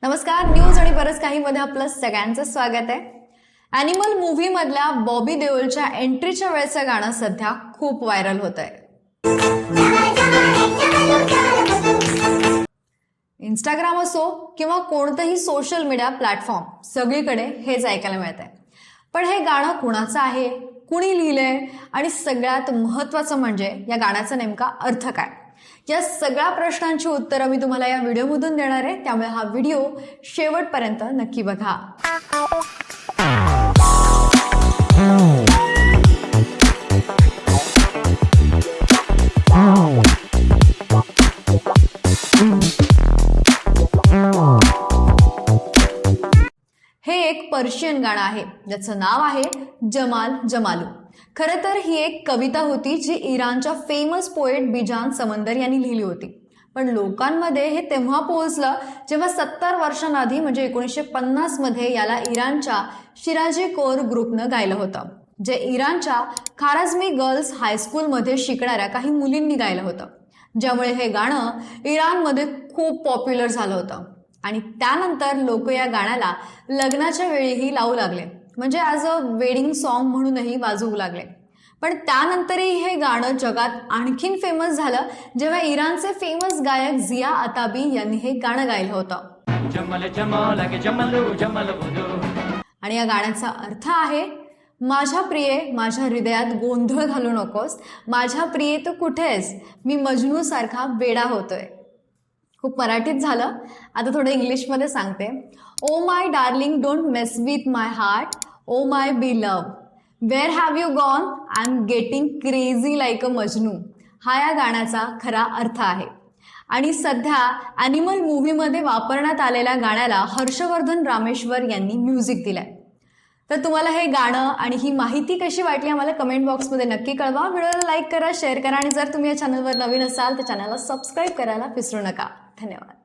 नमस्कार, न्यूज आणि बरंच काही मध्ये आपलं सगळ्यांचं स्वागत आहे. ॲनिमल मूव्ही मधल्या बॉबी देओलच्या एंट्रीच्या वेळेचं गाणं सध्या खूप व्हायरल होत आहे. इंस्टाग्राम असो किंवा कोणतंही सोशल मीडिया प्लॅटफॉर्म, सगळीकडे हेच ऐकायला मिळत आहे. पण हे गाणं कुणाचं आहे, कुणी लिहिलंय आणि सगळ्यात महत्वाचं म्हणजे या गाण्याचा नेमका अर्थ काय, या सगळ्या प्रश्नांची उत्तरं मी तुम्हाला या व्हिडिओमधून देणार आहे. त्यामुळे हा व्हिडिओ शेवटपर्यंत नक्की बघा. हे एक पर्शियन गाणं आहे ज्याचं नाव आहे जमाल जमालू. खरं तर ही एक कविता होती जी इराणच्या फेमस पोएट बिजान समंदर यांनी लिहिली होती. पण लोकांमध्ये हे तेव्हा पोहोचलं जेव्हा 70 वर्षांआधी म्हणजे 1950 मध्ये याला इराणच्या शिराजी कोर ग्रुपनं गायलं होतं, जे इराणच्या खाराझमी गर्ल्स हायस्कूलमध्ये शिकणाऱ्या काही मुलींनी गायलं होतं. ज्यामुळे हे गाणं इराणमध्ये खूप पॉप्युलर झालं होतं आणि त्यानंतर लोक या गाण्याला लग्नाच्या वेळीही लावू लागले, म्हणजे ॲज अ वेडिंग सॉन्ग म्हणूनही वाजवू लागले. पण त्यानंतरही हे गाणं जगात आणखीन फेमस झालं जेव्हा इराणचे फेमस गायक झिया अताबी यांनी हे गाणं गायलं होतं. आणि या गाण्याचा अर्थ आहे, माझ्या प्रिये माझ्या हृदयात गोंधळ घालू नकोस, माझ्या प्रिये तू कुठेस, मी मजनू सारखा वेडा होतोय. खूप मराठीत झालं, आता थोडं इंग्लिशमध्ये सांगते. Oh my darling don't mess with my heart, oh my beloved, where have you gone, I am getting crazy like a Majnu. हा या गाण्याचा खरा अर्थ आहे. आणि सध्या ॲनिमल मूव्हीमध्ये वापरण्यात आलेल्या गाण्याला हर्षवर्धन रामेश्वर यांनी म्युझिक दिलंय. तर तुम्हाला हे गाणं आणि ही माहिती कशी वाटली आम्हाला कमेंट बॉक्समध्ये नक्की कळवा. व्हिडिओला लाईक करा, शेअर करा आणि जर तुम्ही या चॅनलवर नवीन असाल तर चॅनलला सबस्क्राईब करायला विसरू नका. धन्यवाद.